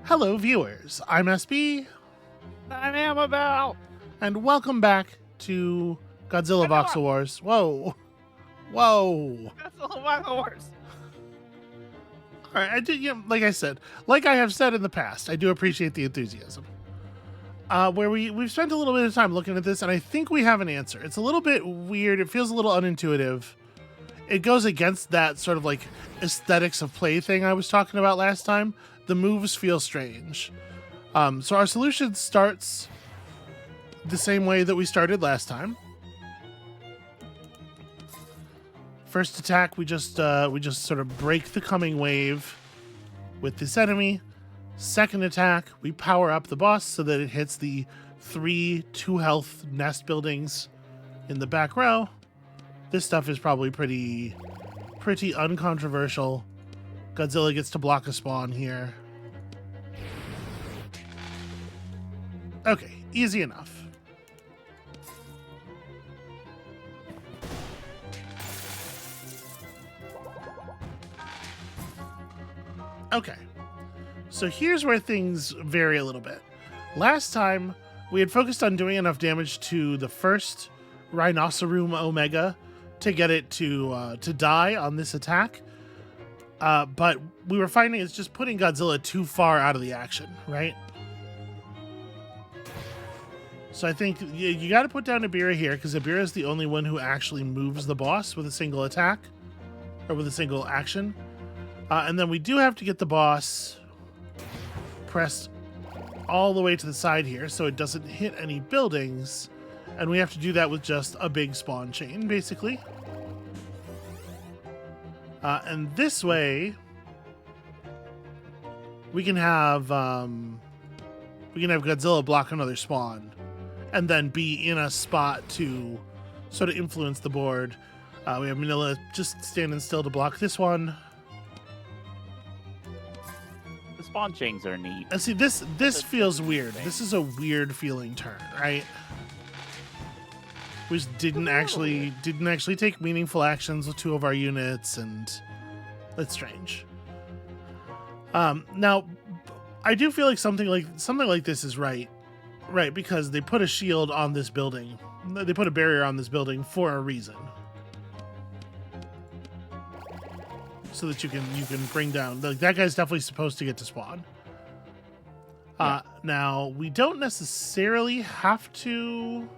Hello, viewers. I'm SB, I'm Amabel. and welcome back to Godzilla Voxel Wars. Whoa. Whoa. That's a Voxel Wars. All right, I did, like I said, like I have said in the past, I do appreciate the enthusiasm. Where we've spent a little bit of time looking at this, and I think we have an answer. It's a little bit weird. It feels a little unintuitive. It goes against that sort of like aesthetics of play thing I was talking about last time. The moves feel strange. So our solution starts the same way that we started last time. First attack, we just sort of break the coming wave with this enemy. Second attack, we power up the boss so that it hits the 3 2-health nest buildings in the back row. This stuff is probably pretty uncontroversial. Godzilla gets to block a spawn here. Okay, easy enough. Okay, so here's where things vary a little bit. Last time, we had focused on doing enough damage to the first Rhinocerum Omega to get it to die on this attack. But we were finding it's just putting Godzilla too far out of the action, right? So I think you got to put down Ibira here, because Ibira is the only one who actually moves the boss with a single attack, or with a single action. And then we do have to get the boss pressed all the way to the side here so it doesn't hit any buildings. And we have to do that with just a big spawn chain, basically. And this way, we can have Godzilla block another spawn, and then be in a spot to sort of influence the board. We have Manila just standing still to block this one. The spawn chains are neat. And see, this feels weird. This is a weird feeling turn, right? We just didn't actually take meaningful actions with 2 of our units, and that's strange. Now, I do feel like something like this is right, because they put a shield on this building. They put a barrier on this building for a reason, so that you can bring down, like, that guy's definitely supposed to get to spawn. Now, we don't necessarily have to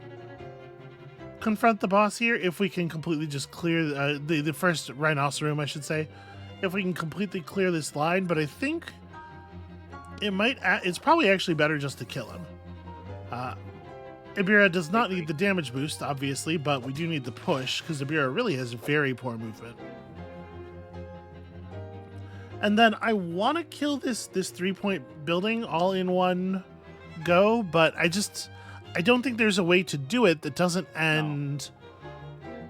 confront the boss here if we can completely just clear the first Rhinocerum, I should say. If we can completely clear this line, but I think it's probably actually better just to kill him. Ibira does not need the damage boost, obviously, but we do need the push, because Ibira really has very poor movement. And then I want to kill this 3-point building all in one go, but I don't think there's a way to do it that doesn't end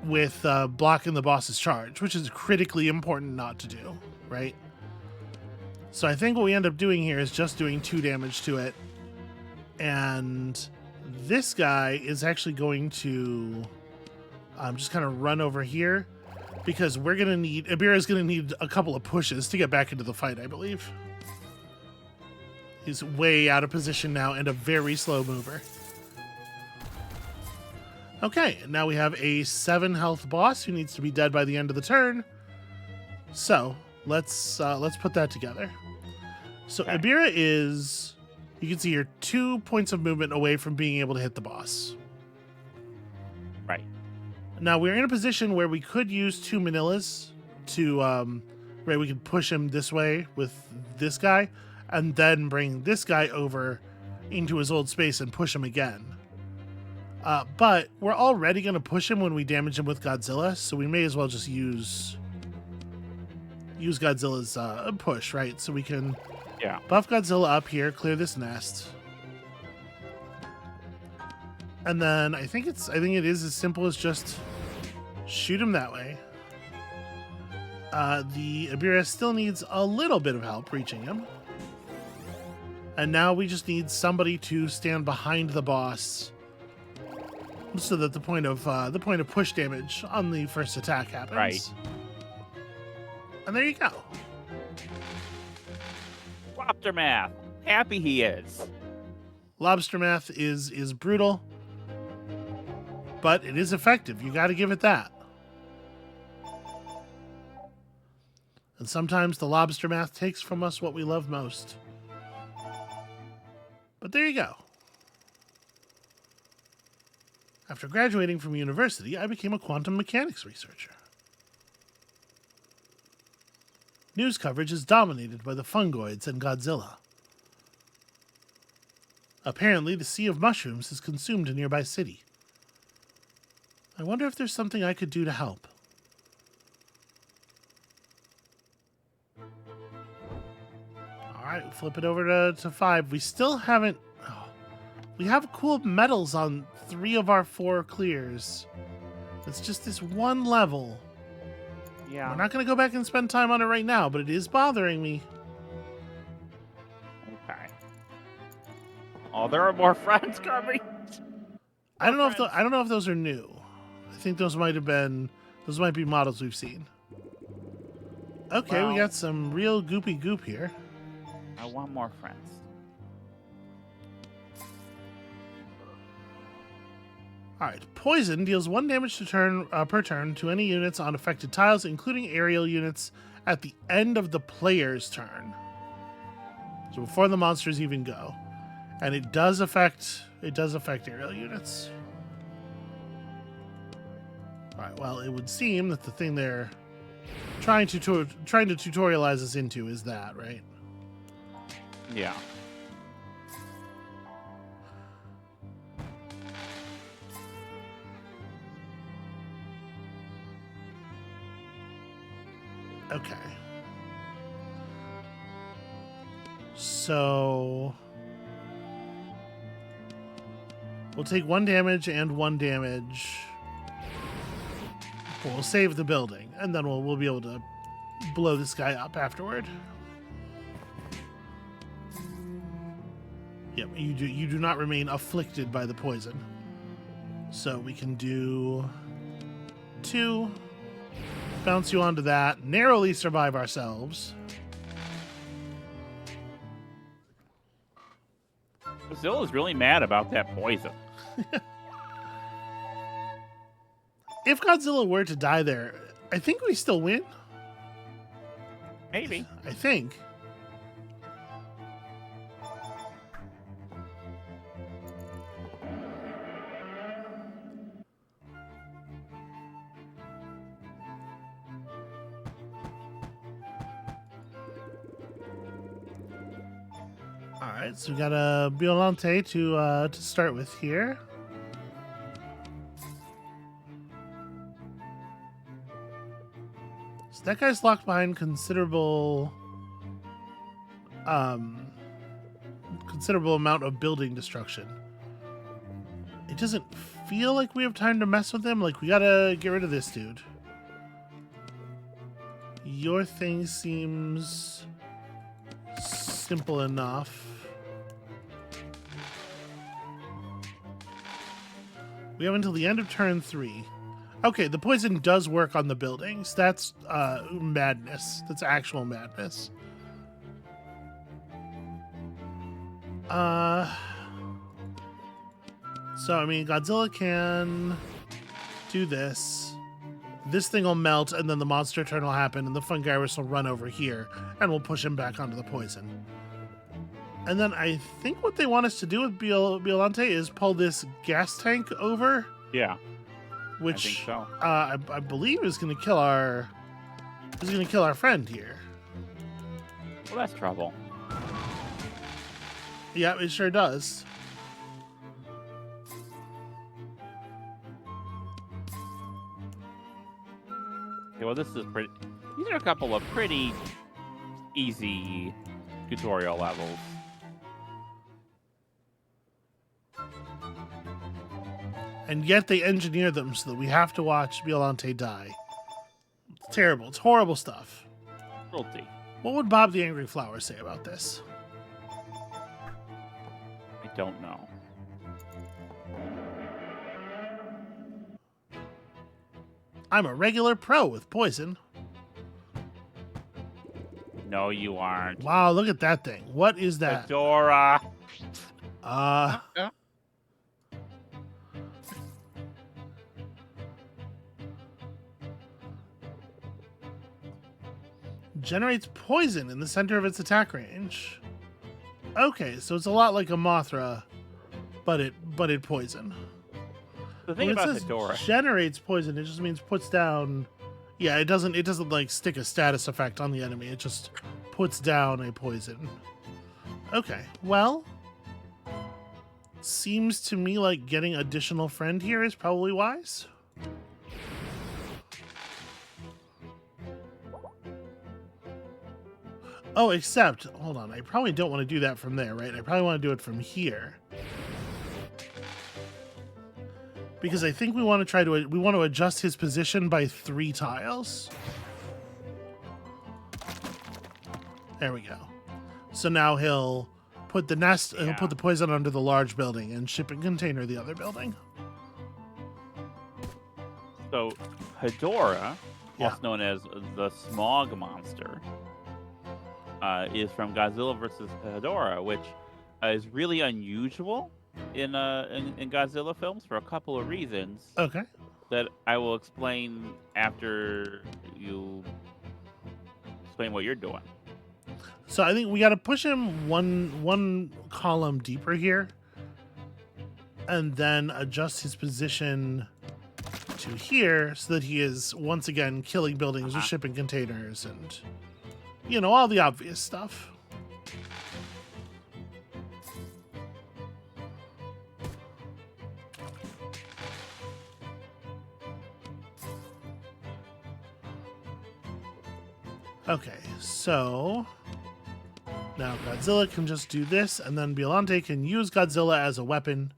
with blocking the boss's charge, which is critically important not to do, right? So I think what we end up doing here is just doing 2 damage to it. And this guy is actually going to just kind of run over here, because Ibira's going to need a couple of pushes to get back into the fight, I believe. He's way out of position now and a very slow mover. Okay, now we have a 7 health boss who needs to be dead by the end of the turn. So let's put that together. So okay. Ibira is, you can see here, 2 points of movement away from being able to hit the boss. Right. Now we're in a position where we could use 2 Manillas to, we could push him this way with this guy, and then bring this guy over into his old space and push him again. But we're already going to push him when we damage him with Godzilla, so we may as well just use Godzilla's push, right? So we can buff Godzilla up here, clear this nest, and then I think it is as simple as just shoot him that way. The Ibira still needs a little bit of help reaching him, and now we just need somebody to stand behind the boss, so that the point of push damage on the first attack happens. Right. And there you go. Aftermath. happy he is. Lobster math is brutal, but it is effective. You got to give it that. And sometimes the lobster math takes from us what we love most. But there you go. After graduating from university, I became a quantum mechanics researcher. News coverage is dominated by the fungoids and Godzilla. Apparently, the sea of mushrooms has consumed a nearby city. I wonder if there's something I could do to help. Alright, flip it over to 5. We still haven't... Oh, we have cool medals on 3 of our 4 clears. It's just this one level. Yeah. We're not going to go back and spend time on it right now, but it is bothering me. Okay. Oh, there are more friends coming. I don't know if those are new. I think those might be models we've seen. Okay, Well, we got some real goopy goop here. I want more friends. Alright, poison deals 1 damage per turn to any units on affected tiles, including aerial units, at the end of the player's turn. So before the monsters even go. And it does affect aerial units. Alright, well, it would seem that the thing they're trying to tutorialize us into is that, right? Yeah. Okay. So we'll take 1 damage and 1 damage. We'll save the building, and then we'll be able to blow this guy up afterward. Yep, you do not remain afflicted by the poison. So we can do 2. Bounce you onto that. Narrowly survive ourselves. Godzilla's really mad about that poison. If Godzilla were to die there, I think we still win. Maybe. I think. Alright, so we got a Violante to start with here. So that guy's locked behind considerable amount of building destruction. It doesn't feel like we have time to mess with him. Like, we gotta get rid of this dude. Your thing seems simple enough. We have until the end of turn 3. Okay, the poison does work on the buildings. That's madness. That's actual madness. So, I mean, Godzilla can do this. This thing will melt, and then the monster turn will happen, and the Fungarus will run over here, and we'll push him back onto the poison. And then I think what they want us to do with Violante is pull this gas tank over. Yeah. Which I think so. I believe is going to kill our friend here. Well, that's trouble. Yeah, it sure does. Okay, well, this is pretty. These are a couple of pretty easy tutorial levels. And yet they engineer them so that we have to watch Violante die. It's terrible. It's horrible stuff. Cruelty. What would Bob the Angry Flower say about this? I don't know. I'm a regular pro with poison. No, you aren't. Wow, look at that thing. What is that? Fedora. Uh, Yeah. generates poison in the center of its attack range. Okay, so it's a lot like a Mothra, but it poison. The thing When it about says Fedora. generates poison, it just means puts down. Yeah, it doesn't like stick a status effect on the enemy. It just puts down a poison. Okay, well, seems to me like getting additional friend here is probably wise. Oh, except, hold on, I probably don't want to do that from there, right? I probably want to do it from here. Because I think we want to adjust his position by 3 tiles. There we go. So now he'll put the nest, he'll put the poison under the large building and shipping container the other building. So, Hedora, also known as the Smog Monster, is from Godzilla vs. Hedora, which is really unusual in Godzilla films for a couple of reasons. Okay. That I will explain after you explain what you're doing. So I think we got to push him one column deeper here, and then adjust his position to here so that he is once again killing buildings with shipping containers and, you know, all the obvious stuff. Okay, so now Godzilla can just do this, and then Biollante can use Godzilla as a weapon.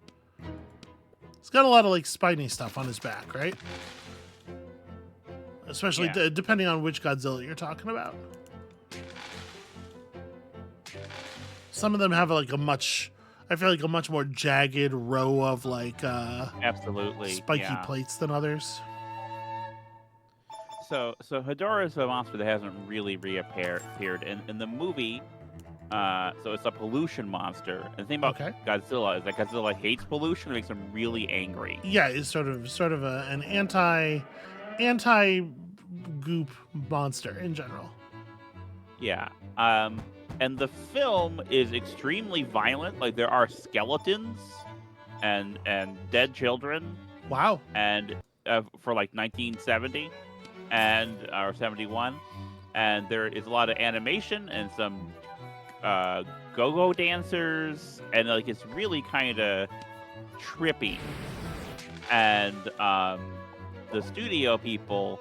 He's got a lot of like spiny stuff on his back, right? Especially depending on which Godzilla you're talking about. Some of them have like I feel like a much more jagged row of like absolutely spiky plates than others. So Hedora is a monster that hasn't really reappeared in the movie. So it's a pollution monster. And the thing about Godzilla is that Godzilla hates pollution. It makes him really angry. Yeah, it's sort of an anti goop monster in general. Yeah. And the film is extremely violent. Like there are skeletons and dead children. Wow. And for like 1970 or 71, and there is a lot of animation and some go-go dancers, and like it's really kind of trippy. And the studio people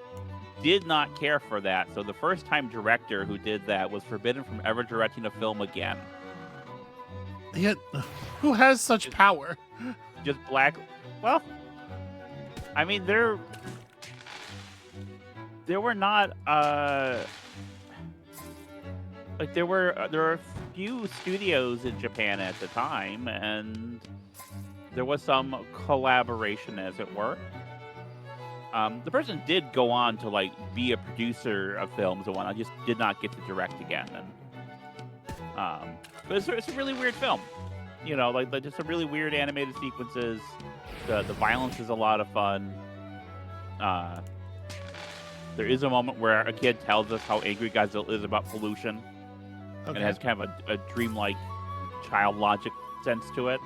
did not care for that, so the first-time director who did that was forbidden from ever directing a film again. Yet, who has such power? Just black. Well, I mean, there were not like there were a few studios in Japan at the time, and there was some collaboration, as it were. The person did go on to like be a producer of films and whatnot. Just did not get to direct again. And but it's a really weird film. You know, like just some really weird animated sequences. The violence is a lot of fun. There is a moment where a kid tells us how angry Godzilla is about pollution. And it has kind of a dreamlike child logic sense to it.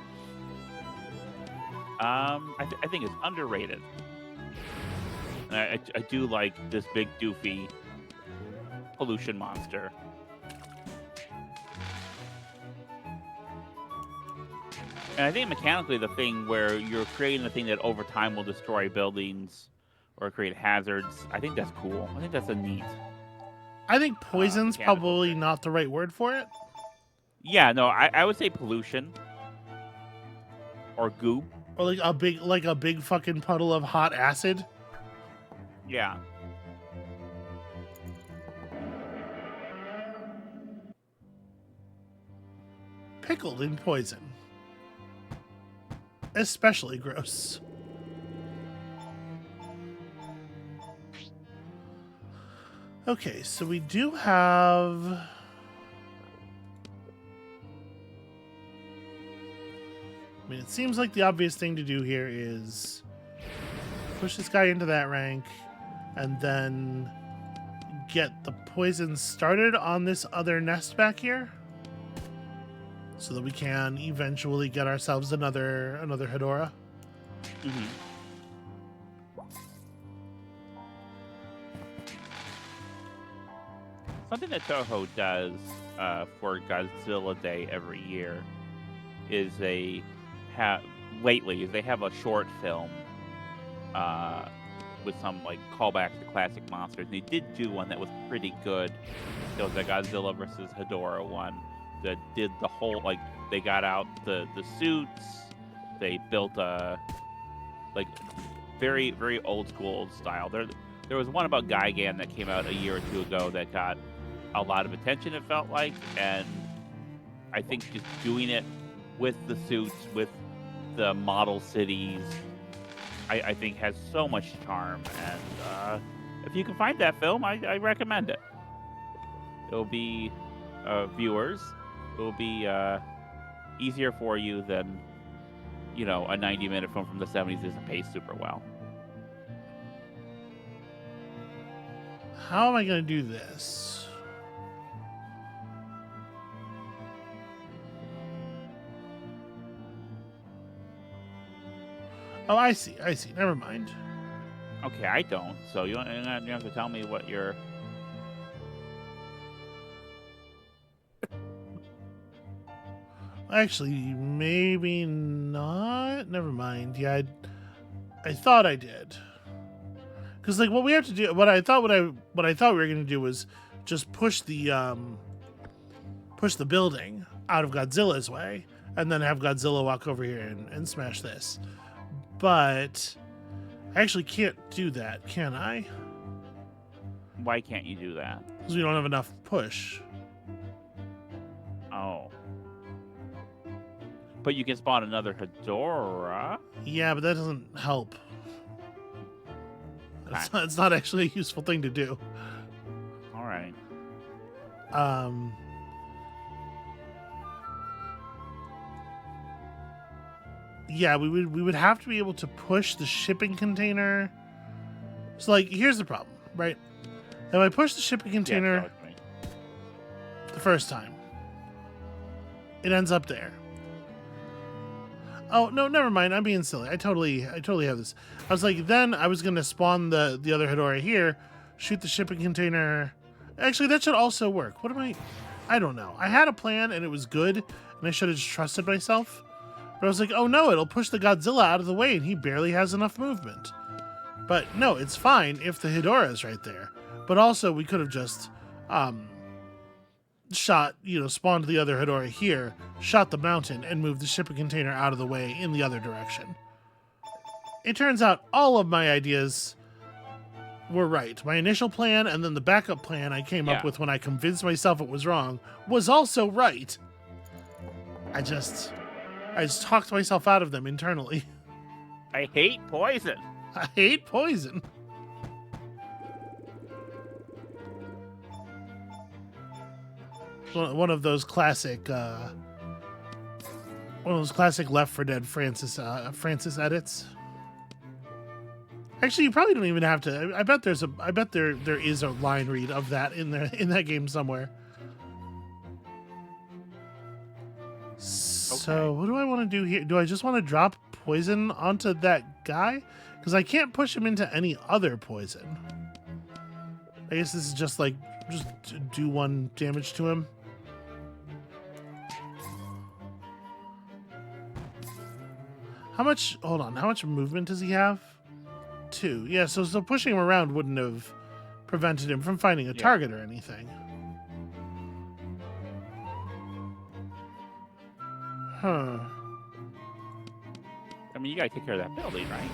I think it's underrated. And I do like this big doofy pollution monster. And I think mechanically the thing where you're creating a thing that over time will destroy buildings or create hazards, I think that's cool. I think that's a neat. I think poison's probably not the right word for it. Yeah, no, I would say pollution. Or goop. Or like a big fucking puddle of hot acid. Yeah. Pickled in poison. Especially gross. Okay, so we do have... I mean, it seems like the obvious thing to do here is push this guy into that rank and then get the poison started on this other nest back here so that we can eventually get ourselves another Hedora. Mm-hmm. Something that Toho does for Godzilla Day every year is they have a short film with some like callbacks to classic monsters. They did do one that was pretty good. There was a Godzilla versus Hedorah one that did the whole, like, they got out the suits, they built a like very, very old school style. There was one about Gigan that came out a year or two ago that got a lot of attention, it felt like, and I think just doing it with the suits, with the model cities, I think has so much charm. And if you can find that film, I recommend it. It'll be viewers. It'll be easier for you than, you know, a 90-minute film from the 70s isn't paced super well. How am I going to do this? Oh, I see. Never mind. Okay, I don't. So you have to tell me what your... Actually, maybe not. Never mind. Yeah, I thought I did. Because like what we have to do, what I thought we were going to do was just push the building out of Godzilla's way, and then have Godzilla walk over here and smash this. But I actually can't do that, can I? Why can't you do that? Because we don't have enough push. Oh. But you can spawn another Hedorah. Yeah, but that doesn't help. Okay. It's not actually a useful thing to do. All right. Yeah, we would have to be able to push the shipping container. So, like, here's the problem, right? If I push the shipping container the first time, it ends up there. Oh no, never mind. I'm being silly. I totally have this. I was like, then I was gonna spawn the other Hedorah here, shoot the shipping container. Actually, that should also work. What am I don't know. I had a plan and it was good, and I should have just trusted myself. But I was like, oh no, it'll push the Godzilla out of the way, and he barely has enough movement. But no, it's fine if the Hedorah is right there. But also, we could have just spawned the other Hedorah here, shot the mountain, and moved the shipping container out of the way in the other direction. It turns out all of my ideas were right. My initial plan and then the backup plan I came up with when I convinced myself it was wrong was also right. I just talked myself out of them internally. I hate poison. I hate poison. One of those classic Left 4 Dead Francis edits. Actually, you probably don't even have to. I bet there is a line read of that in that game somewhere. So what do I want to do here? Do I just want to drop poison onto that guy? Because I can't push him into any other poison. I guess this is just do 1 damage to him. How much movement does he have? 2. Yeah, so pushing him around wouldn't have prevented him from finding a target or anything. Huh. I mean, you gotta take care of that building, right?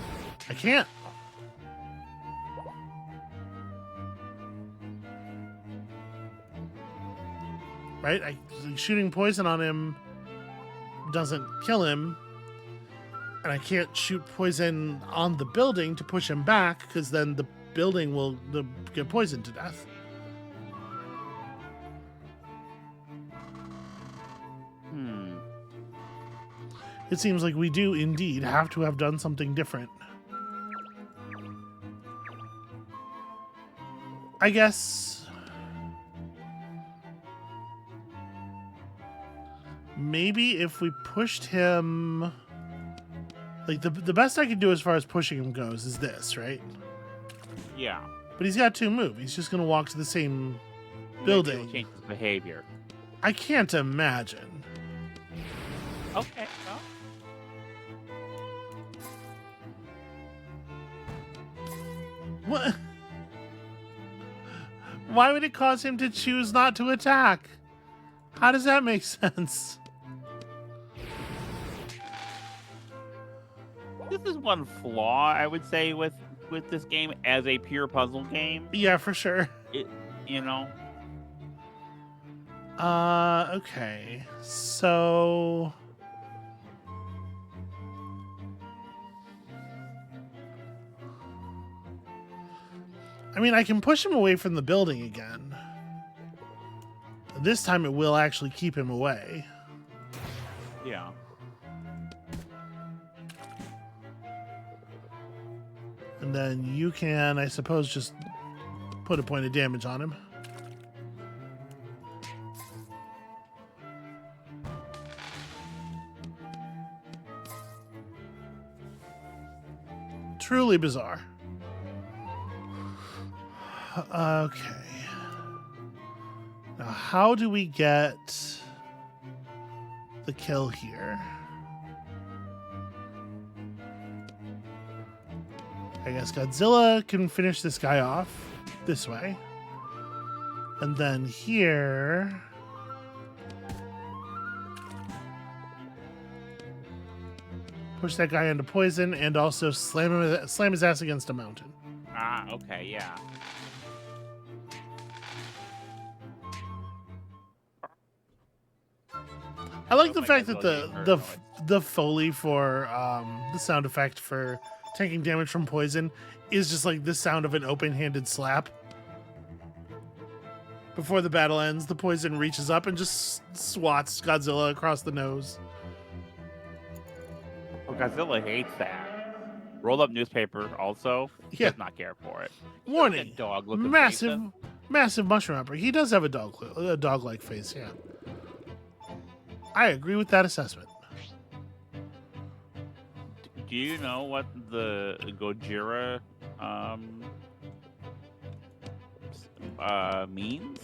I can't. Right? Shooting poison on him doesn't kill him. And I can't shoot poison on the building to push him back, because then the building will get poisoned to death. it seems like we do indeed have to have done something different. I guess maybe if we pushed him, like the best I could do as far as pushing him goes is this, right? Yeah. But he's got to move. He's just going to walk to the same Maybe building. it'll change his behavior. I can't imagine. Okay. Well, What? Why would it cause him to choose not to attack? How does that make sense? this is one flaw I would say with this game as a pure puzzle game. Yeah, for sure. You know. Okay. So I mean, I can push him away from the building again. This time it will actually keep him away. Yeah. And then you can, I suppose, just put a point of damage on him. Truly bizarre. Okay. Now, how do we get the kill here? I guess Godzilla can finish this guy off this way. And then here... push that guy into poison and also slam his ass against a mountain. Ah, okay, yeah. I like the my fact that Godzilla being hurt the Foley for the sound effect for taking damage from poison is just like the sound of an open-handed slap. Before the battle ends, the poison reaches up and just swats Godzilla across the nose. Well, Godzilla hates that. Roll up newspaper also. He Yeah. does not care for it. Warning! Dog looking Massive mushroom outbreak. He does have a dog-like face, yeah. I agree with that assessment. Do you know what the Gojira means?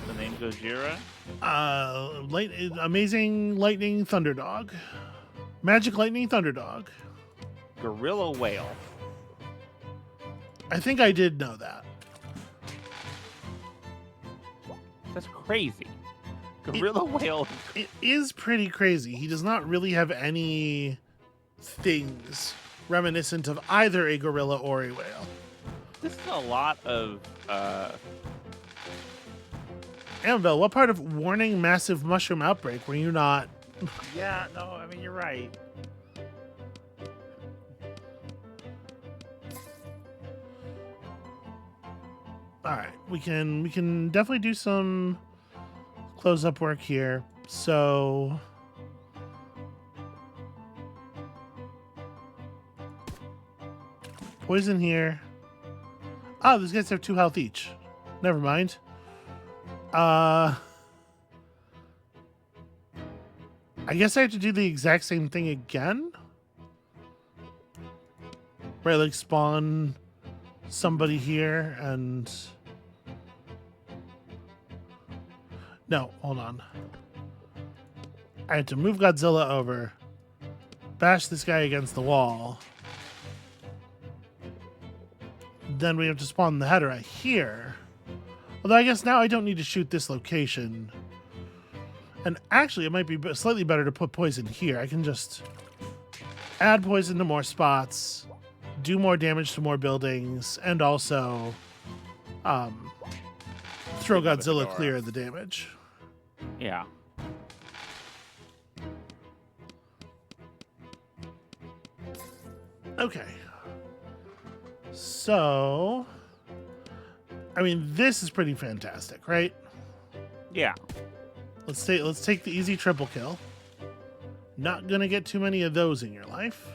The name Gojira? Amazing lightning thunderdog. Magic lightning thunderdog. Gorilla whale. I think I did know that. That's crazy. Gorilla whale. It is pretty crazy. He does not really have any things reminiscent of either a gorilla or a whale. This is a lot of Amabel, what part of warning massive mushroom outbreak were you not? Yeah, no, I mean you're right. All right, we can definitely do some close-up work here. So poison here. Oh, these guys have 2 health each. Never mind. I guess I have to do the exact same thing again. Right, like spawn somebody here and... No, hold on. I had to move Godzilla over, bash this guy against the wall. Then we have to spawn the header right here. Although I guess now I don't need to shoot this location. And actually, it might be slightly better to put poison here. I can just add poison to more spots, do more damage to more buildings, and also throw Godzilla clear of the damage. Yeah. Okay. So, I mean, this is pretty fantastic, right? Yeah. Let's take the easy triple kill. Not gonna get too many of those in your life.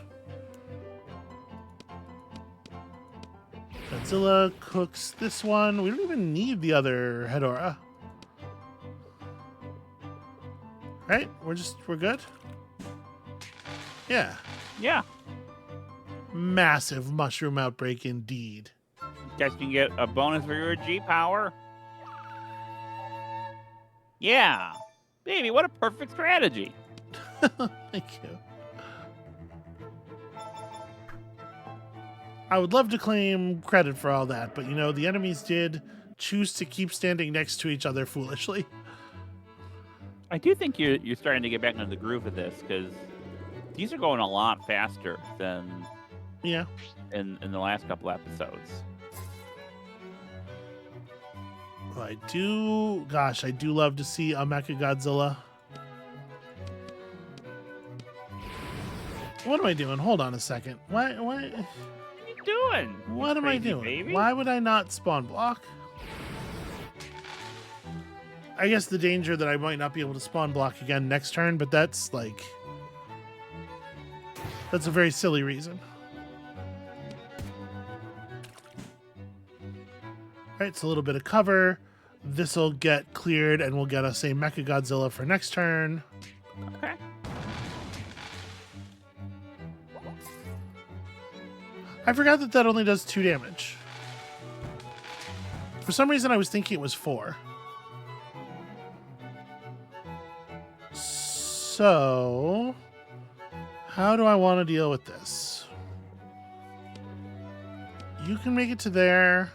Godzilla cooks this one. We don't even need the other Hedorah. Right? We're good? Yeah. Yeah. Massive mushroom outbreak indeed. Guess you can get a bonus for your G power. Yeah. Baby, what a perfect strategy. Thank you. I would love to claim credit for all that, but the enemies did choose to keep standing next to each other foolishly. I do think you're starting to get back into the groove of this, because these are going a lot faster than Yeah. in the last couple episodes. Well, I do love to see a Mecha Godzilla. What am I doing? Hold on a second. Why? What are you doing? What am I doing? Baby? Why would I not spawn block? I guess the danger that I might not be able to spawn block again next turn, but that's a very silly reason. Alright, it's a little bit of cover. This'll get cleared and we'll get us a Mecha Godzilla for next turn. Okay. I forgot that only does 2 damage. For some reason I was thinking it was 4. So, how do I want to deal with this? You can make it to there.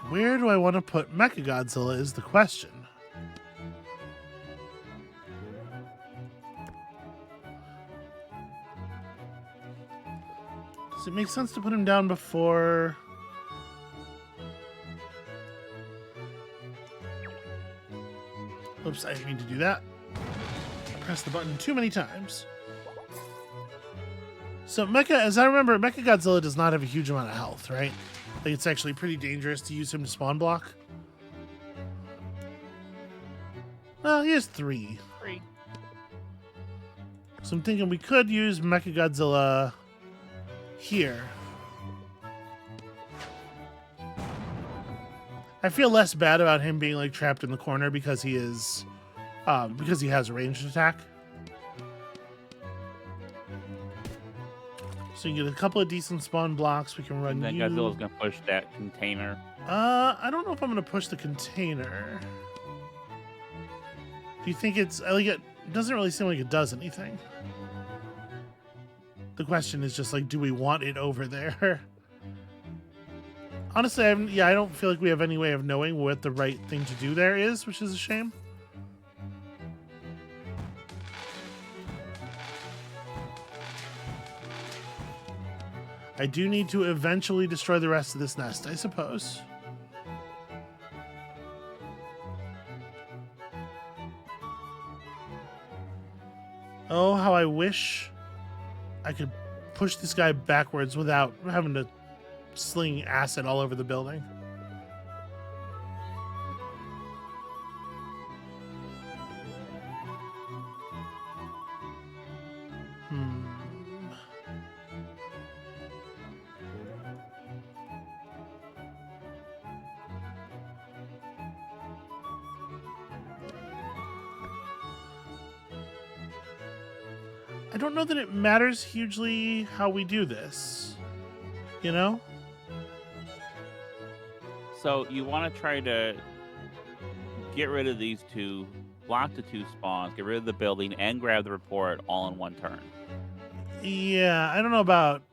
Where do I want to put Mechagodzilla is the question. Does it make sense to put him down before... Oops, I didn't mean to do that. I pressed the button too many times. So as I remember, Mechagodzilla does not have a huge amount of health, right? Like, it's actually pretty dangerous to use him to spawn block. Well, he has 3. 3. So I'm thinking we could use Mechagodzilla here. I feel less bad about him being like trapped in the corner because he is, because he has a ranged attack. So you get a couple of decent spawn blocks. We can run. And then you. Godzilla's gonna push that container. I don't know if I'm gonna push the container. Do you think it's like it doesn't really seem like it does anything? The question is just like, do we want it over there? Honestly, I don't feel like we have any way of knowing what the right thing to do there is, which is a shame. I do need to eventually destroy the rest of this nest, I suppose. Oh, how I wish I could push this guy backwards without having to sling acid all over the building. I don't know that it matters hugely how we do this, you know? So you want to try to get rid of these 2, block the 2 spawns, get rid of the building, and grab the report all in one turn. Yeah, I don't know about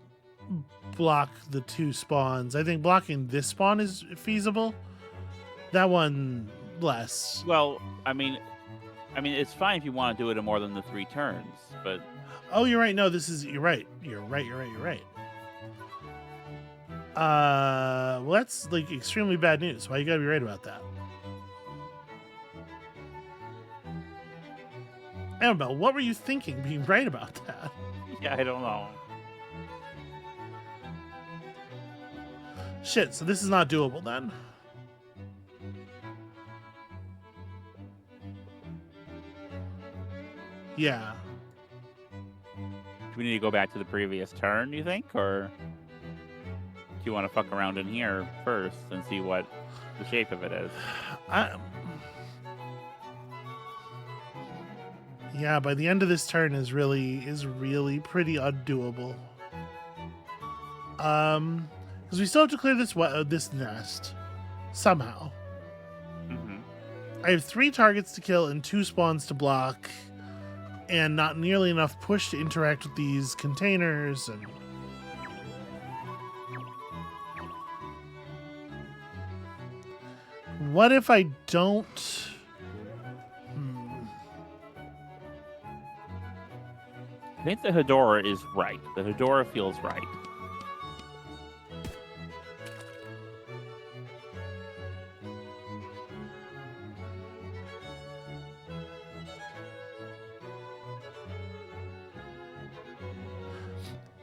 block the 2 spawns. I think blocking this spawn is feasible. That one, less. Well, I mean, it's fine if you want to do it in more than the 3 turns, but... Oh, you're right. No, you're right. You're right. Well, that's like extremely bad news. Why you gotta be right about that? Amabel, what were you thinking being right about that? Yeah, I don't know. Shit, so this is not doable then. Yeah. Do we need to go back to the previous turn, you think? Or do you want to fuck around in here first and see what the shape of it is? Yeah, by the end of this turn is really pretty undoable. Because we still have to clear this nest somehow. Mm-hmm. I have 3 targets to kill and 2 spawns to block, and not nearly enough push to interact with these containers. And what if I don't? I think the Hedora is right. The Hedora feels right.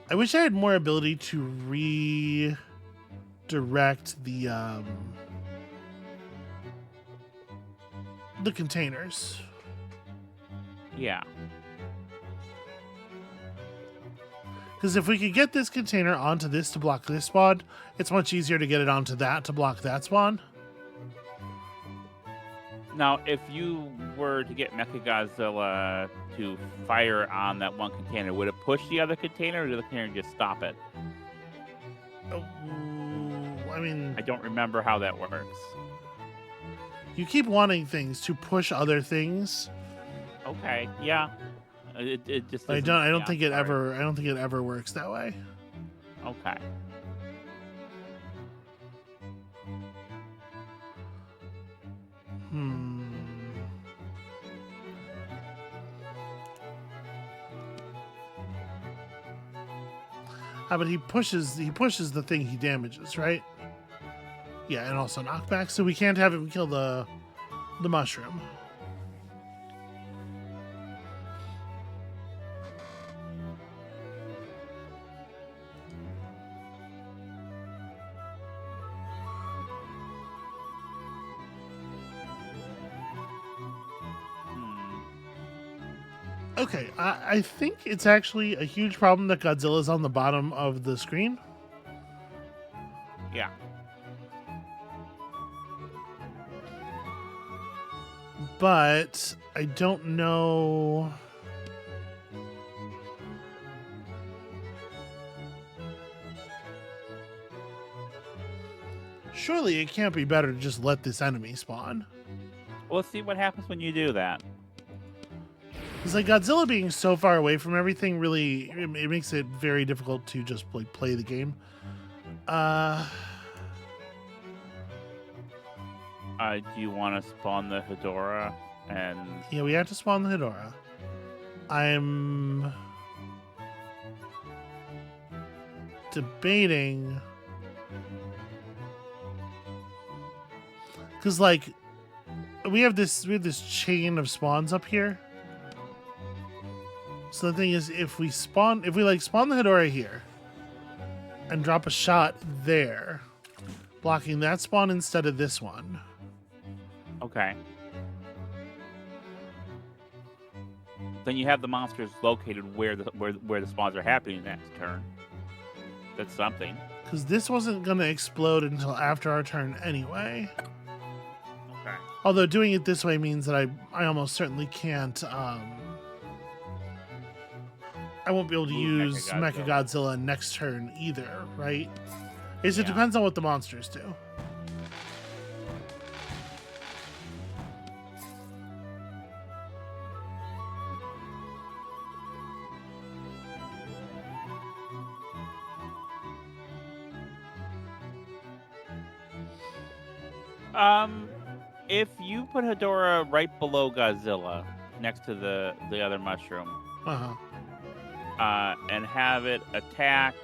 I wish I had more ability to redirect the containers. Yeah. Because if we could get this container onto this to block this spawn, it's much easier to get it onto that to block that spawn. Now, if you were to get Mechagodzilla to fire on that one container, would it push the other container, or did the container just stop it? I mean, I don't remember how that works. You keep wanting things to push other things. Okay, yeah. It just. I don't think it ever works that way. Okay. But he pushes the thing he damages, right? Yeah, and also knockback, so we can't have him kill the mushroom. Okay, I think it's actually a huge problem that Godzilla's on the bottom of the screen. Yeah. But I don't know. Surely it can't be better to just let this enemy spawn. Well, let's see what happens when you do that. It's like Godzilla being so far away from everything really it makes it very difficult to just like play the game. Do you want to spawn the Hedora and? Yeah, we have to spawn the Hedora. I'm debating because like we have this chain of spawns up here. So the thing is, if we spawn the Hedora here and drop a shot there, blocking that spawn instead of this one. Okay. Then you have the monsters located where the spawns are happening next turn. That's something. Because this wasn't going to explode until after our turn anyway. Okay. Although doing it this way means that I almost certainly can't. I won't be able to use Mechagodzilla next turn either, right? It depends on what the monsters do. If you put Hedora right below Godzilla, next to the other mushroom, and have it attack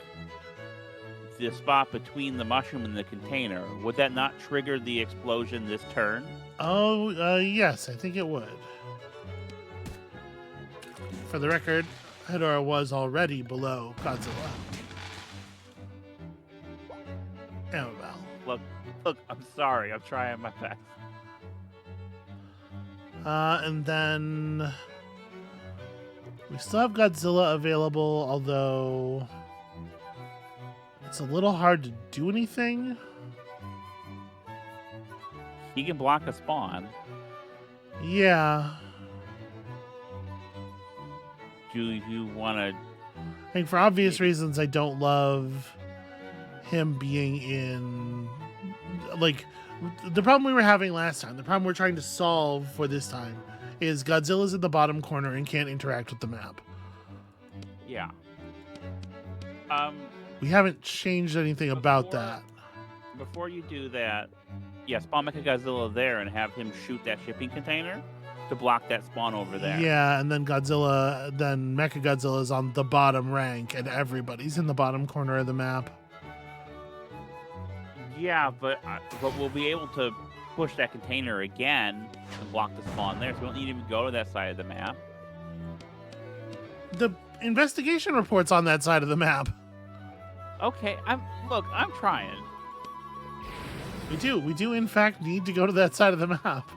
the spot between the mushroom and the container, would that not trigger the explosion this turn? Oh, yes, I think it would. For the record, Hedora was already below Godzilla. Amabel. Look, I'm sorry. I'm trying my best. And then we still have Godzilla available, although it's a little hard to do anything. He can block a spawn. Yeah. Do you want to... I think for obvious reasons, I don't love him being in... Like, the problem we were having last time, the problem we're trying to solve for this time, is Godzilla's in the bottom corner and can't interact with the map. Yeah. We haven't changed anything about that. Before you do that, yeah, spawn Mechagodzilla there and have him shoot that shipping container to block that spawn over there. Yeah, and then Mechagodzilla is on the bottom rank, and everybody's in the bottom corner of the map. Yeah, but we'll be able to push that container again and block the spawn there, so we don't need to even go to that side of the map. The investigation report's on that side of the map. Okay, I'm trying. We do in fact need to go to that side of the map.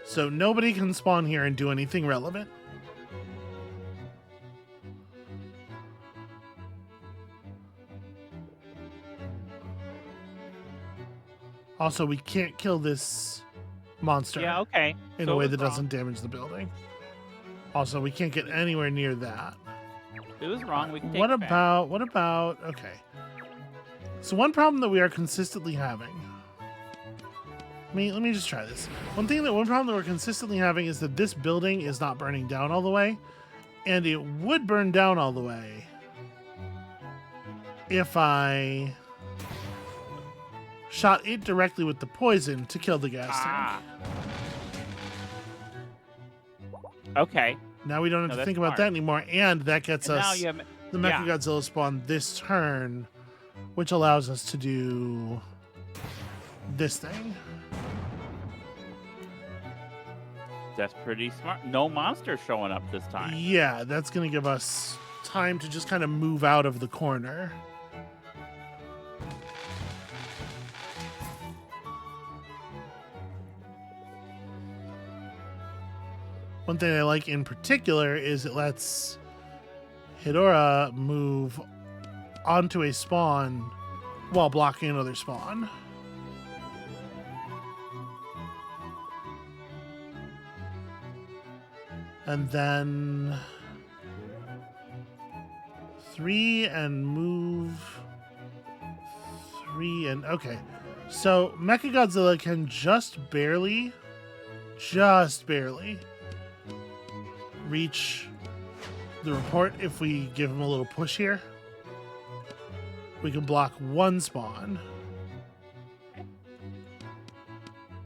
So nobody can spawn here and do anything relevant. Also, we can't kill this monster. Yeah, okay. In a way that doesn't damage the building. Also, we can't get anywhere near that. It was wrong. We can take What it back. about, okay. So one problem that we are consistently having. Let me just try this. One problem that we're consistently having is that this building is not burning down all the way. And it would burn down all the way if I shot it directly with the poison to kill the gas tank. Okay. Now we don't have to think about that anymore, and that gets us the Mechagodzilla spawn this turn, which allows us to do this thing. That's pretty smart. No monster showing up this time. Yeah, that's going to give us time to just kind of move out of the corner. One thing I like in particular is it lets Hedorah move onto a spawn while blocking another spawn. And then 3 and move 3 and okay. So Mechagodzilla can just barely reach the report if we give him a little push here. We can block one spawn.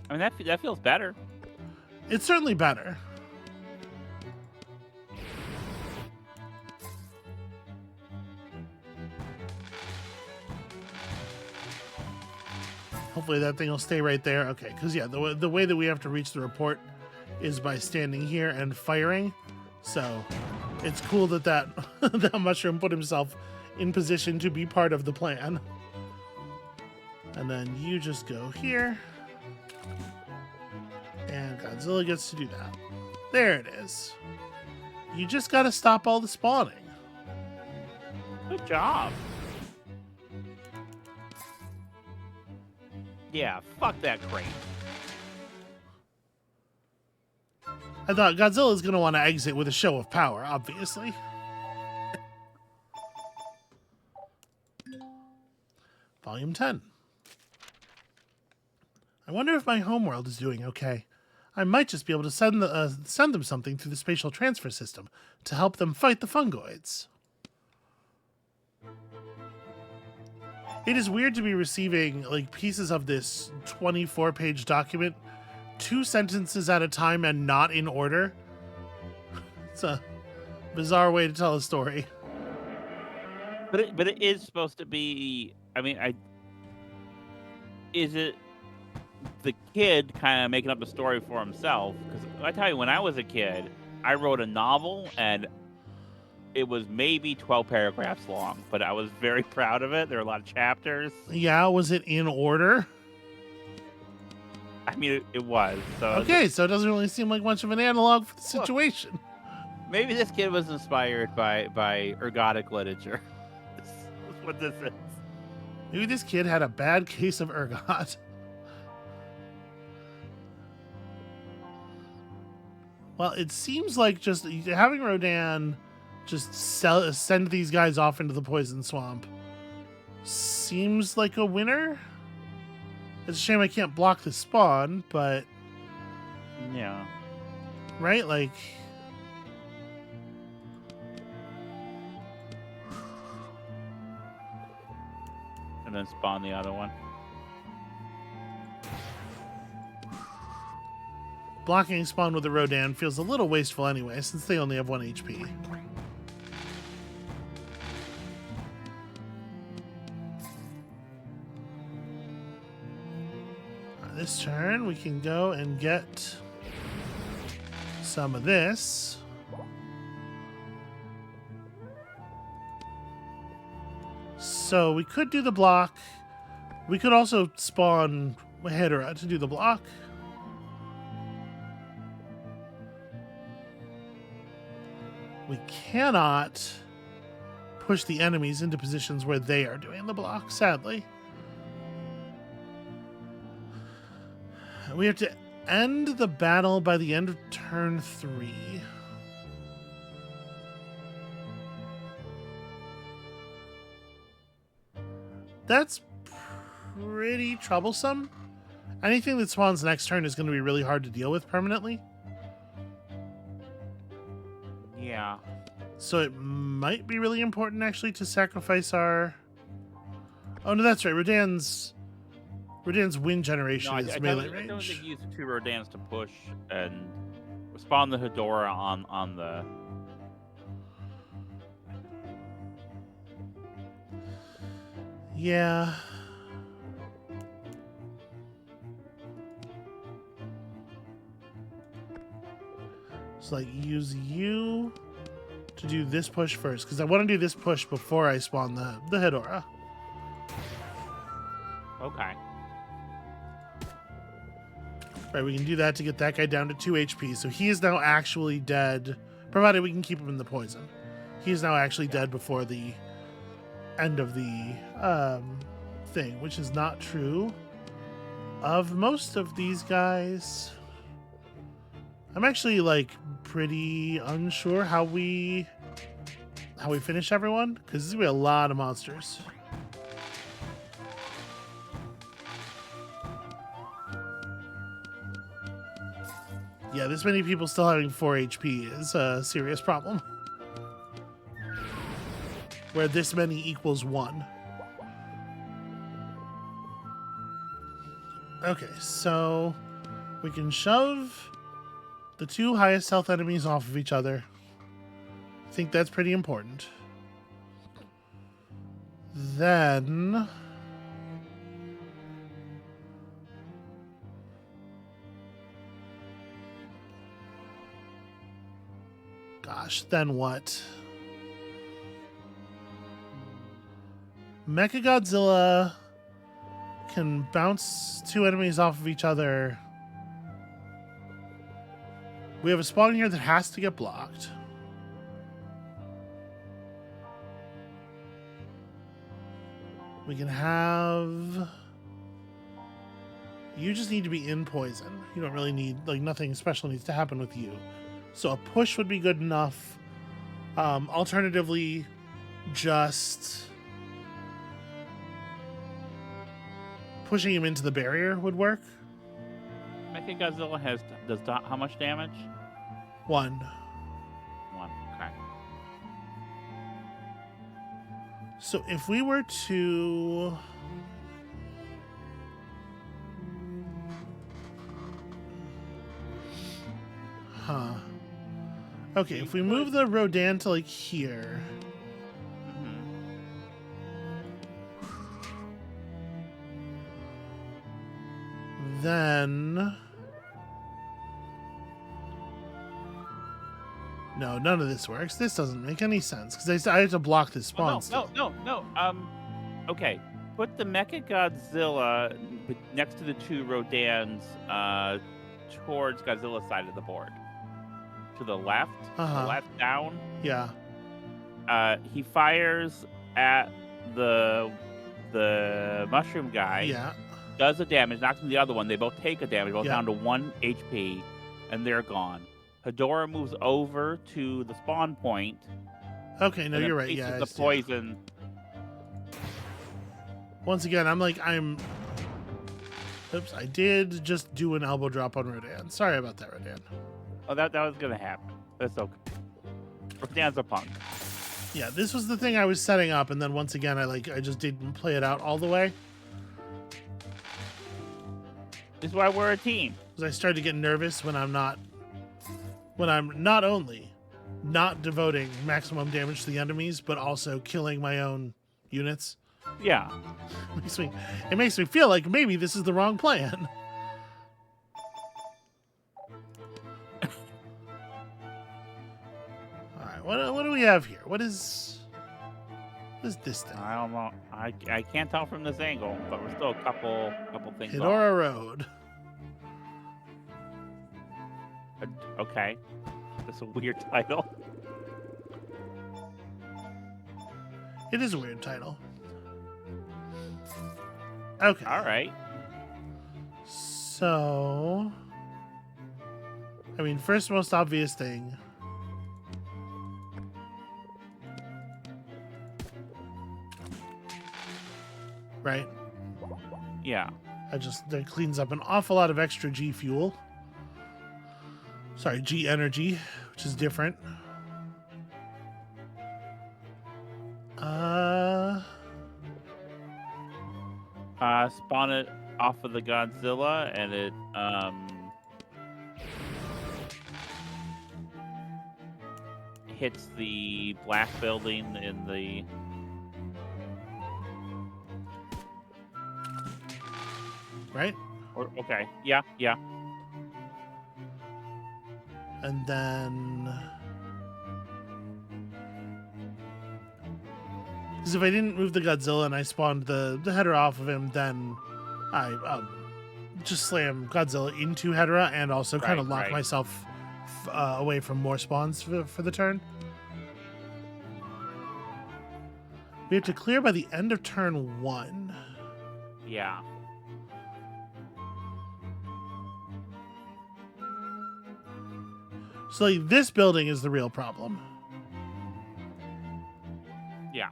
I mean, that feels better. It's certainly better. Hopefully that thing will stay right there. Okay, because yeah, the way that we have to reach the report is by standing here and firing. So it's cool that that mushroom put himself in position to be part of the plan. And then you just go here. And Godzilla gets to do that. There it is. You just got to stop all the spawning. Good job. Yeah, fuck that crate. I thought Godzilla's going to want to exit with a show of power, obviously. Volume 10. I wonder if my homeworld is doing okay. I might just be able to send them something through the spatial transfer system to help them fight the fungoids. It is weird to be receiving like pieces of this 24-page document 2 sentences at a time and not in order. It's a bizarre way to tell a story. But it is supposed to be. I mean, is it the kid kind of making up the story for himself? Because I tell you, when I was a kid, I wrote a novel and it was maybe 12 paragraphs long, but I was very proud of it. There were a lot of chapters. Yeah, was it in order? I mean, it was. So Okay, so it doesn't really seem like much of an analog for the situation. maybe this kid was inspired by ergodic literature. That's what this is. Maybe this kid had a bad case of ergot. Well, it seems like just having Rodan just send these guys off into the poison swamp seems like a winner. It's a shame I can't block the spawn, but Yeah. right, like And then spawn the other one. blocking spawn with the Rodan feels a little wasteful anyway, since they only have 1 HP. This turn, we can go and get some of this. So we could do the block. We could also spawn Hedera to do the block. We cannot push the enemies into positions where they are doing the block, sadly. We have to end the battle by the end of turn 3. That's pretty troublesome. Anything that spawns next turn is going to be really hard to deal with permanently. Yeah. So it might be really important actually to sacrifice our... Oh no, that's right. Rodan's wind generation No, is I melee don't range. think use 2 Rodans to push and spawn the Hedora on the. Yeah. So like use you to do this push first, because I want to do this push before I spawn the Hedora. Okay. Right, we can do that to get that guy down to 2 HP. So he is now actually dead, provided we can keep him in the poison. He is now actually dead before the end of the thing, which is not true of most of these guys. I'm actually like pretty unsure how we finish everyone, because there's gonna be a lot of monsters. Yeah, this many people still having 4 HP is a serious problem. Where this many equals 1. Okay, so we can shove the 2 highest health enemies off of each other. I think that's pretty important. Then... Gosh, then what? Mechagodzilla can bounce 2 enemies off of each other. We have a spawn here that has to get blocked. We can have... You just need to be in poison. You don't really need... Like, nothing special needs to happen with you. So a push would be good enough. Alternatively, just... pushing him into the barrier would work. Mechagodzilla does how much damage? 1. 1. Okay. So if we were to... Okay, if we move the Rodan to like here. Then no, none of this works. This doesn't make any sense because I have to block this spawn. No. Okay. Put the Mecha Godzilla next to the two Rodans towards Godzilla's side of the board. To the left. The left down. Yeah. He fires at the mushroom guy. Yeah. Does the damage, knocks him the other one. They both take a damage, both down to 1 HP, and they're gone. Hedorah moves over to the spawn point. Okay, no, you're right. Yeah, the poison. Once again, Oops, I did just do an elbow drop on Rodan. Sorry about that, Rodan. Oh, that was gonna happen. That's okay. Rodan's a punk. Yeah, this was the thing I was setting up, and then once again, I just didn't play it out all the way. This is why we're a team. Because I started to get nervous when I'm not only not devoting maximum damage to the enemies, but also killing my own units. Yeah. It makes me feel like maybe this is the wrong plan. All right, what do we have here? What is this thing? I don't know. I can't tell from this angle, but we're still a couple things off. Hedorah Road. Okay. That's a weird title. It is a weird title. Okay. All right. So, I mean, first most obvious thing. Right? Yeah. That cleans up an awful lot of extra G fuel. Sorry, G energy, which is different. Spawn it off of the Godzilla, and it hits the black building in the. Right? Okay. Yeah. And then, because if I didn't move the Godzilla and I spawned the Hedorah off of him, then I just slam Godzilla into Hedorah and also kind of lock myself away from more spawns for the turn. We have to clear by the end of turn 1. Yeah. So like, this building is the real problem. Yeah.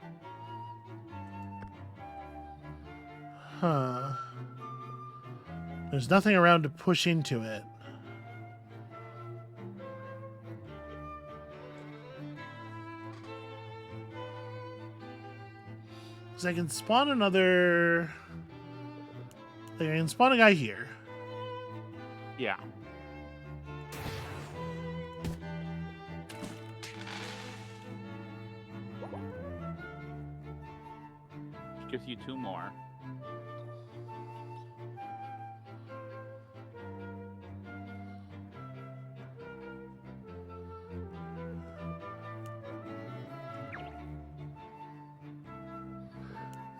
Huh. There's nothing around to push into it. Because I can spawn another. Like, I can spawn a guy here. Yeah. Gives you 2 more.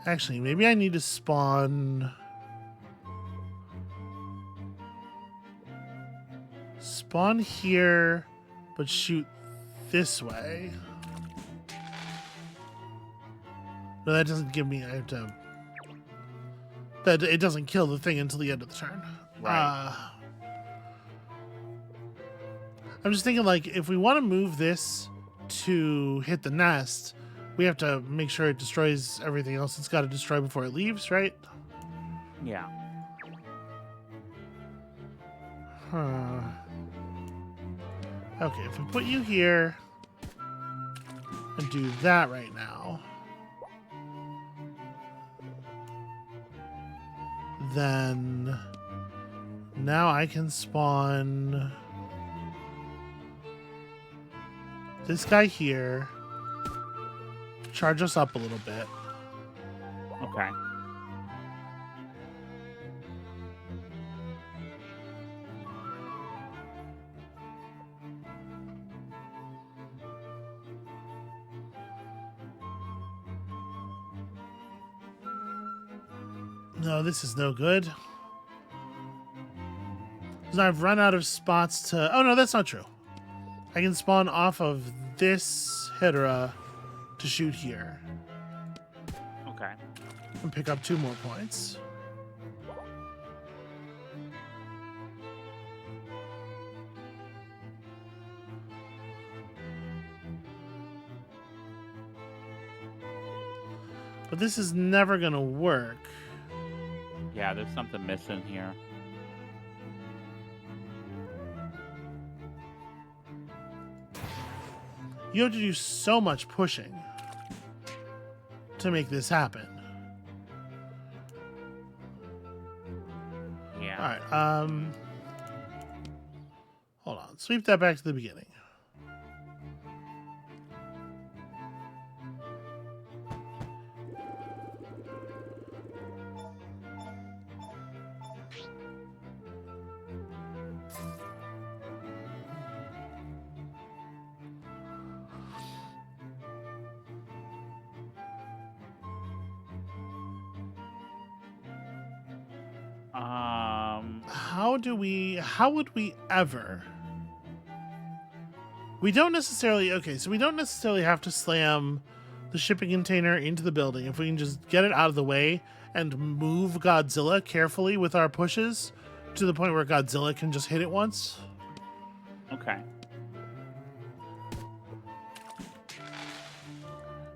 Actually, maybe I need to spawn here, but shoot this way. No, that doesn't give me. I have to. That it doesn't kill the thing until the end of the turn. Right. I'm just thinking, like, if we want to move this to hit the nest, we have to make sure it destroys everything else it's got to destroy before it leaves, right? Yeah. Huh. Okay, if we put you here and do that right now, then now I can spawn this guy here. Charge us up a little bit. Okay. No, this is no good. So I've run out of spots to... Oh, no, that's not true. I can spawn off of this Hydra to shoot here. Okay. And pick up 2 more points. But this is never going to work. Yeah, there's something missing here. You have to do so much pushing to make this happen. Yeah. All right. Hold on. Sweep that back to the beginning. How would we ever? We don't necessarily, okay, so we don't necessarily have to slam the shipping container into the building. If we can just get it out of the way and move Godzilla carefully with our pushes to the point where Godzilla can just hit it once. Okay.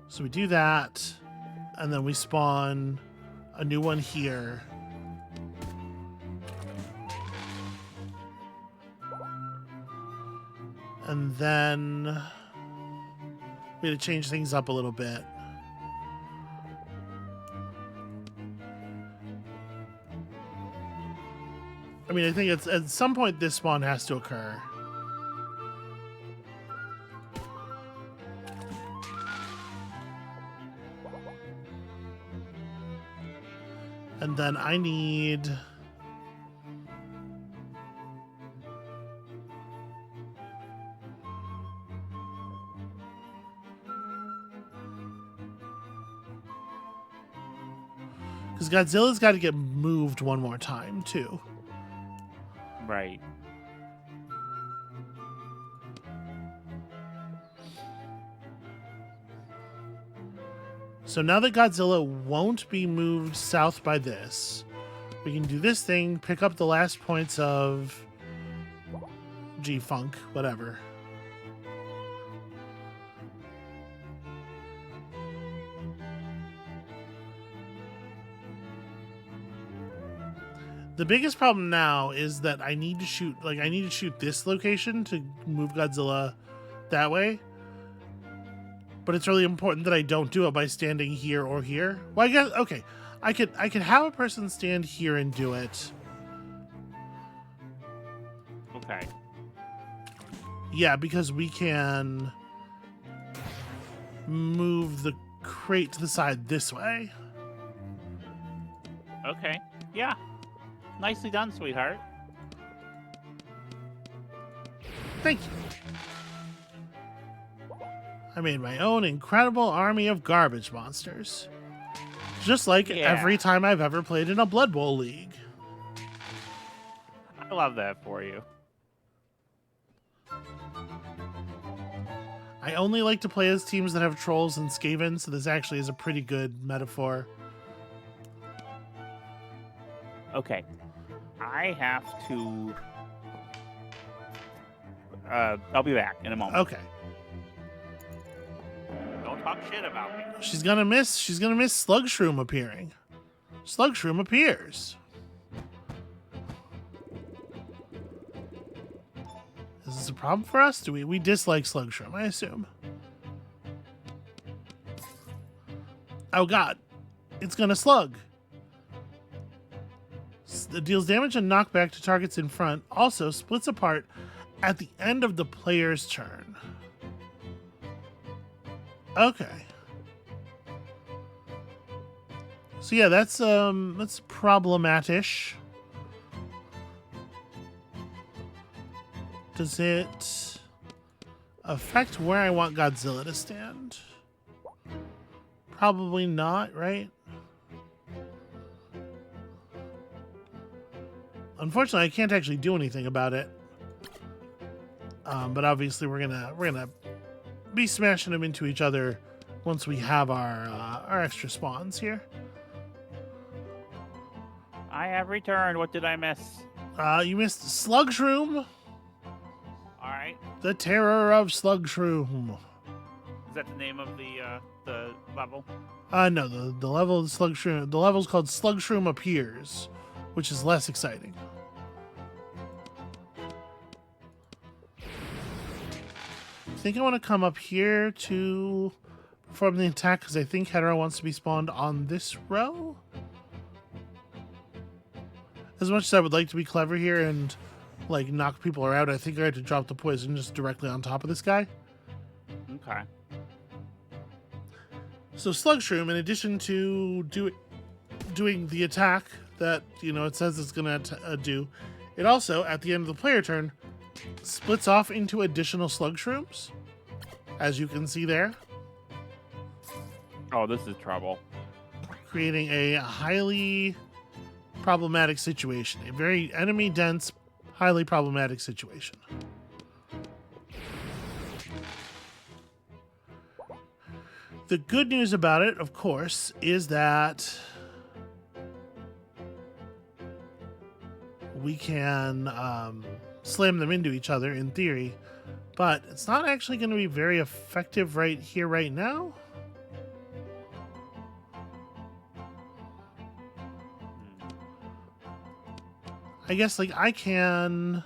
So we do that, and then we spawn a new one here. And then we had to change things up a little bit. I mean, I think it's at some point this spawn has to occur. And then I need... Because Godzilla's got to get moved one more time, too. Right. So now that Godzilla won't be moved south by this, we can do this thing, pick up the last points of G-Funk, whatever. The biggest problem now is that I need to shoot this location to move Godzilla that way. But it's really important that I don't do it by standing here or here. Well, I guess, okay. I could have a person stand here and do it. Okay. Yeah, because we can move the crate to the side this way. Okay. Yeah. Nicely done, sweetheart. Thank you. I made my own incredible army of garbage monsters. Just like every time I've ever played in a Blood Bowl league. I love that for you. I only like to play as teams that have trolls and Skaven, so this actually is a pretty good metaphor. Okay. I have to... I'll be back in a moment. Okay. Don't talk shit about me. She's gonna miss Slug Shroom appearing. Slug Shroom appears. Is this a problem for us? Do we dislike Slug Shroom, I assume. Oh god. It's gonna slug. It deals damage and knockback to targets in front. Also splits apart at the end of the player's turn. Okay. So yeah, that's problematic. Does it affect where I want Godzilla to stand? Probably not, right? Unfortunately, I can't actually do anything about it. But obviously, we're gonna be smashing them into each other once we have our extra spawns here. I have returned. What did I miss? You missed Slugshroom, All right. the terror of Slugshroom. Is that the name of the level? No, the level of Slugshroom. The level's called Slugshroom Appears, which is less exciting. I think I want to come up here to perform the attack because I think Hedorah wants to be spawned on this row. As much as I would like to be clever here and like knock people out, I think I had to drop the poison just directly on top of this guy. Okay. So Slugshroom, in addition to doing the attack that it says it's gonna do, it also at the end of the player turn splits off into additional Slugshrooms, as you can see there, Oh, this is trouble. creating a highly problematic situation, a very enemy dense, highly problematic situation. The good news about it, of course, is that we can slam them into each other in theory, but it's not actually going to be very effective right here, right now. I guess like I can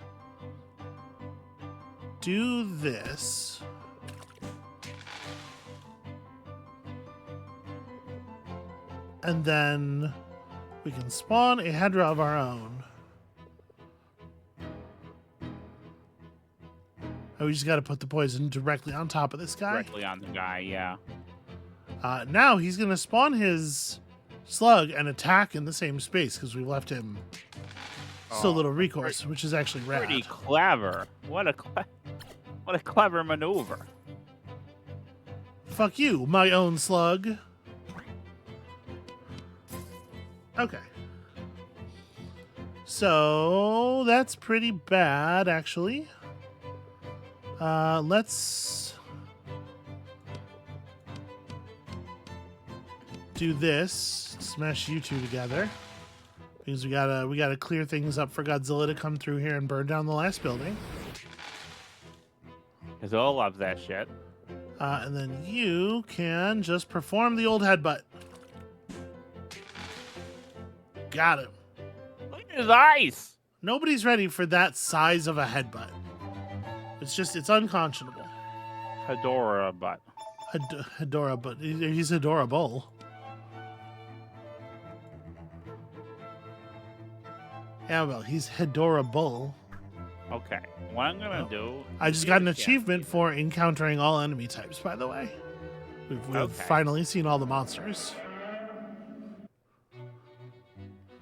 do this. And then we can spawn a Hedorah of our own. Oh, we just got to put the poison directly on top of this guy. Directly on the guy, yeah. Now he's going to spawn his slug and attack in the same space because we left him so little recourse, which is actually rad. Pretty clever. What a clever maneuver. Fuck you, my own slug. Okay. So that's pretty bad, actually. Let's do this. Smash you two together. Because we gotta clear things up for Godzilla to come through here and burn down the last building. Godzilla loves that shit. And then you can just perform the old headbutt. Got him. Look at his eyes. Nobody's ready for that size of a headbutt. It's unconscionable. Hedorah butt. Hedorah, but he's adorable. Yeah, well, he's Hedorable. Okay. What I'm gonna do. I just got an achievement for encountering all enemy types, by the way. We've finally seen all the monsters.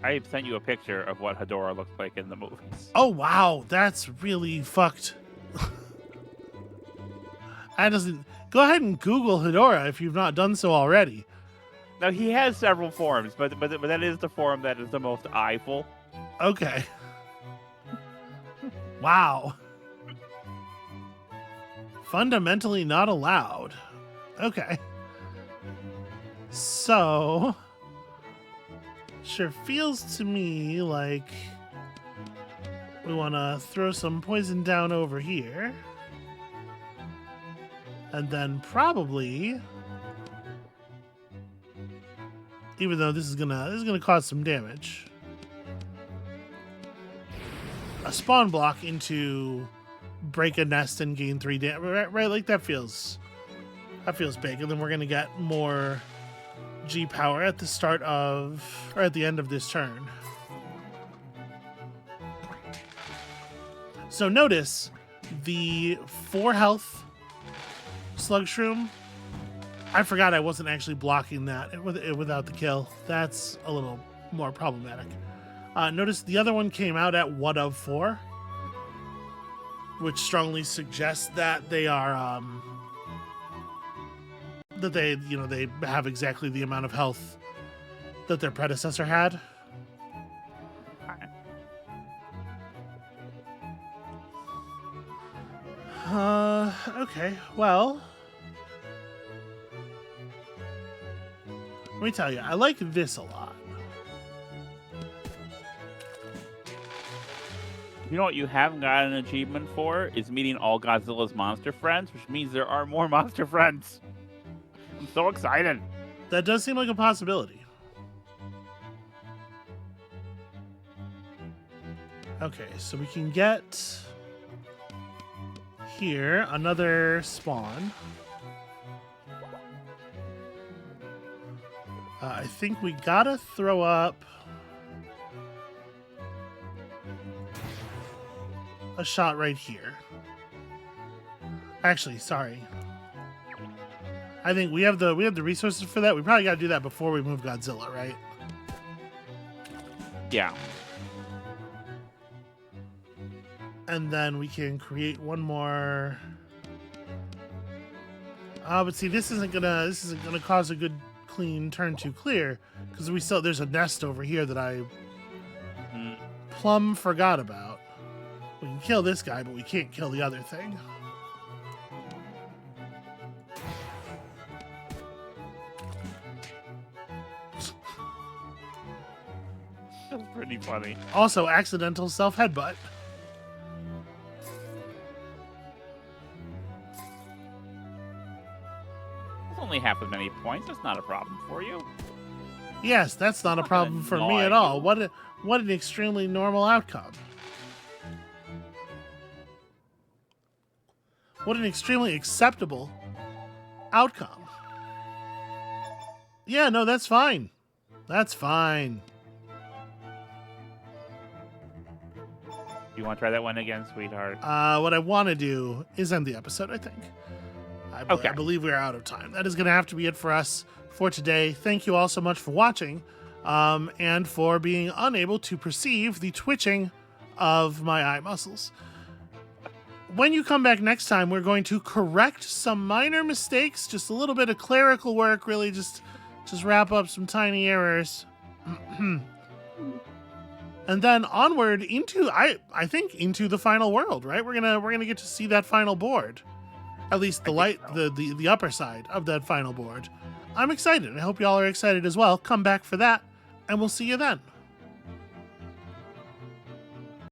I sent you a picture of what Hedorah looks like in the movies. Oh, wow. That's really fucked. That doesn't... Go ahead and Google Hedorah if you've not done so already. Now, he has several forms, but that is the form that is the most eyeful. Okay. Wow. Fundamentally not allowed. Okay. So... Sure feels to me like we want to throw some poison down over here. And then probably, even though this is gonna cause some damage, a spawn block into break a nest and gain 3 damage. Right, like that feels big. And then we're gonna get more G power at the start of, or at the end of this turn. So notice the 4 health Slugshroom I forgot I wasn't actually blocking that without the kill. That's a little more problematic. Notice the other one came out at 1 of 4, which strongly suggests that they are they have exactly the amount of health that their predecessor had. Okay, well, let me tell you, I like this a lot. You know what you haven't got an achievement for is meeting all Godzilla's monster friends, which means there are more monster friends. I'm so excited. That does seem like a possibility. Okay, so we can get here another spawn. I think we gotta throw up a shot right here. Actually, sorry. I think we have the resources for that. We probably gotta do that before we move Godzilla, right? Yeah. And then we can create one more. But see, this isn't gonna cause a good clean turn to clear, because there's a nest over here that I plumb forgot about. We can kill this guy, but we can't kill the other thing. That's pretty funny. Also, accidental self headbutt. Only half as many points. That's not a problem for you. Yes, that's not a problem for me at all. What an extremely normal outcome. What an extremely acceptable outcome. Yeah, no, that's fine. That's fine. You want to try that one again, sweetheart? What I want to do is end the episode, I think. I believe we're out of time. That is going to have to be it for us for today. Thank you all so much for watching and for being unable to perceive the twitching of my eye muscles. When you come back next time, we're going to correct some minor mistakes, just a little bit of clerical work, really just wrap up some tiny errors. And then onward into I think into the final world, right? We're gonna get to see that final board. At least the upper side of that final board. I'm excited. I hope y'all are excited as well. Come back for that, and we'll see you then.